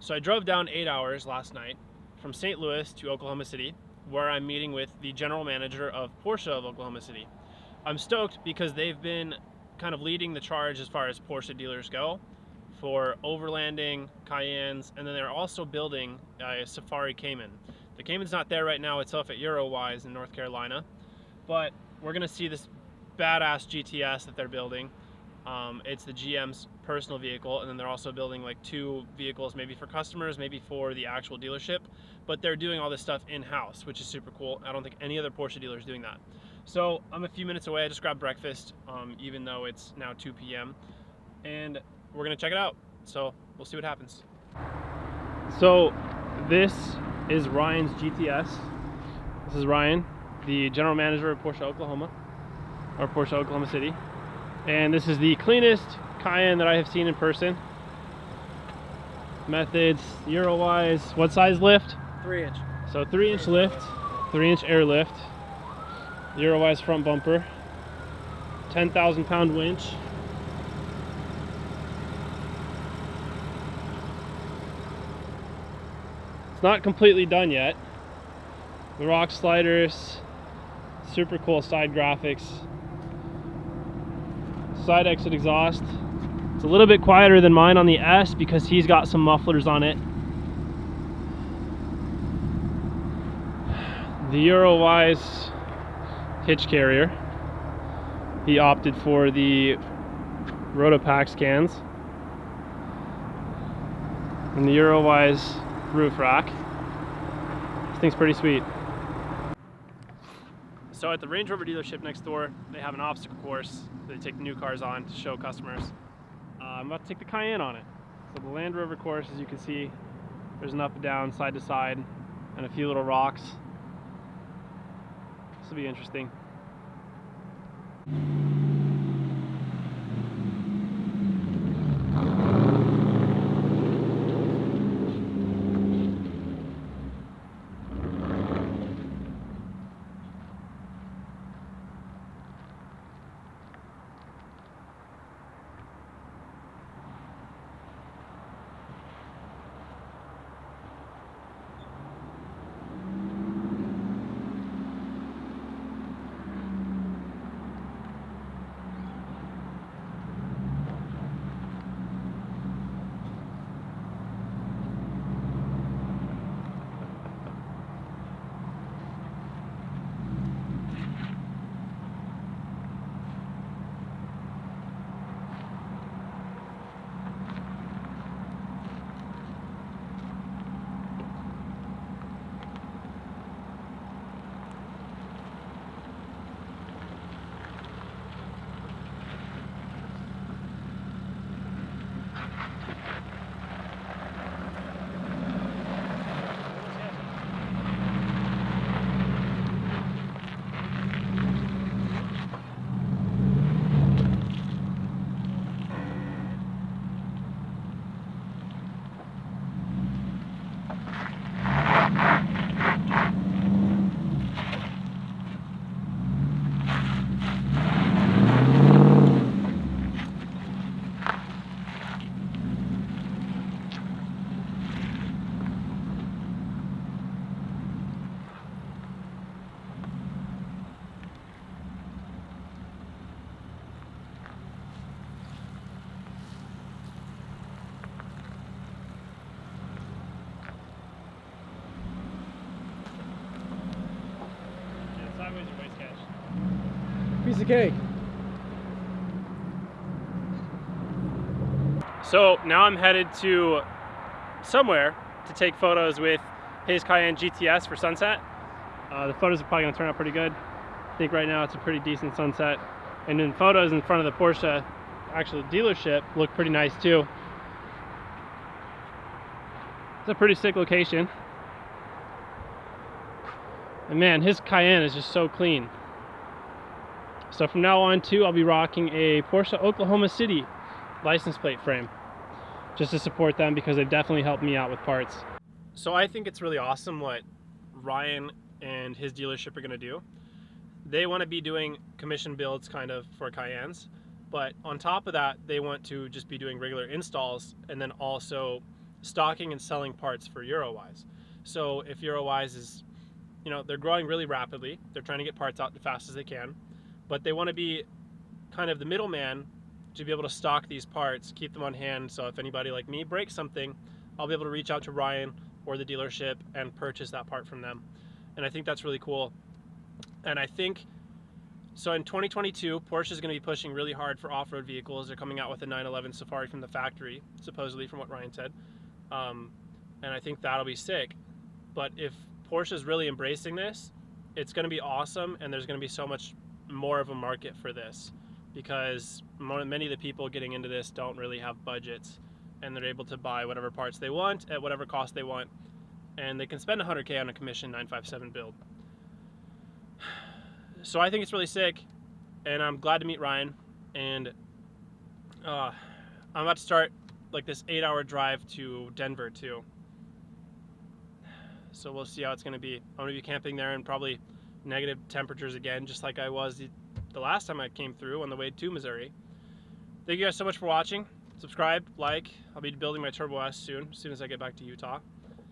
So I drove down 8 hours last night from St. Louis to Oklahoma City, where I'm meeting with the general manager of Porsche of Oklahoma City. I'm stoked because they've been kind of leading the charge as far as Porsche dealers go for overlanding, Cayennes, and then they're also building a Safari Cayman. The Cayman's not there right now, it's off at Eurowise in North Carolina, but we're gonna see this badass GTS that they're building. It's the GM's personal vehicle, and then they're also building like 2 vehicles, maybe for customers, maybe for the actual dealership, but they're doing all this stuff in-house, which is super cool. I don't think any other Porsche dealer is doing that. So I'm a few minutes away. I just grabbed breakfast, even though it's now 2 p.m. and we're gonna check it out. So we'll see what happens. So this is Ryan's GTS. This is Ryan, the general manager of Porsche Oklahoma, or Porsche Oklahoma City. And this is the cleanest Cayenne that I have seen in person. Methods, Eurowise, what size lift? 3-inch. So 3-inch lift, 3-inch air lift, Eurowise front bumper, 10,000 pound winch. It's not completely done yet. The rock sliders, super cool side graphics. Side exit exhaust. It's a little bit quieter than mine on the S because he's got some mufflers on it. The Eurowise hitch carrier. He opted for the Rotopax scans. And the Eurowise roof rack. This thing's pretty sweet. So at the Range Rover dealership next door, they have an obstacle course that they take the new cars on to show customers. I'm about to take the Cayenne on it. So the Land Rover course, as you can see, there's an up and down, side to side, and a few little rocks. This will be interesting. Sideways or waist catch? Piece of cake. So now I'm headed to somewhere to take photos with his Cayenne GTS for sunset. The photos are probably going to turn out pretty good. I think right now it's a pretty decent sunset. And then photos in front of the Porsche actual dealership look pretty nice too. It's a pretty sick location. And man, his Cayenne is just so clean. So from now on too, I'll be rocking a Porsche Oklahoma City license plate frame just to support them because they've definitely helped me out with parts. So I think it's really awesome what Ryan and his dealership are going to do. They want to be doing commission builds kind of for Cayennes, but on top of that, they want to just be doing regular installs and then also stocking and selling parts for Eurowise. So if Eurowise is, they're growing really rapidly, they're trying to get parts out as fast as they can, but they want to be kind of the middleman to be able to stock these parts, keep them on hand, so if anybody like me breaks something, I'll be able to reach out to Ryan or the dealership and purchase that part from them. And I think that's really cool. And I think, so in 2022, Porsche is going to be pushing really hard for off-road vehicles. They're coming out with a 911 Safari from the factory, supposedly, from what Ryan said. And I think that'll be sick. But if Porsche is really embracing this, it's going to be awesome, and there's going to be so much more of a market for this, because many of the people getting into this don't really have budgets, and they're able to buy whatever parts they want at whatever cost they want, and they can spend 100K on a commission 957 build. So I think it's really sick, and I'm glad to meet Ryan, and I'm about to start like this 8-hour drive to Denver too. So we'll see how it's going to be. I'm going to be camping there in probably negative temperatures again, just like I was the last time I came through on the way to Missouri. Thank you guys so much for watching. Subscribe, like. I'll be building my Turbo S soon as I get back to Utah.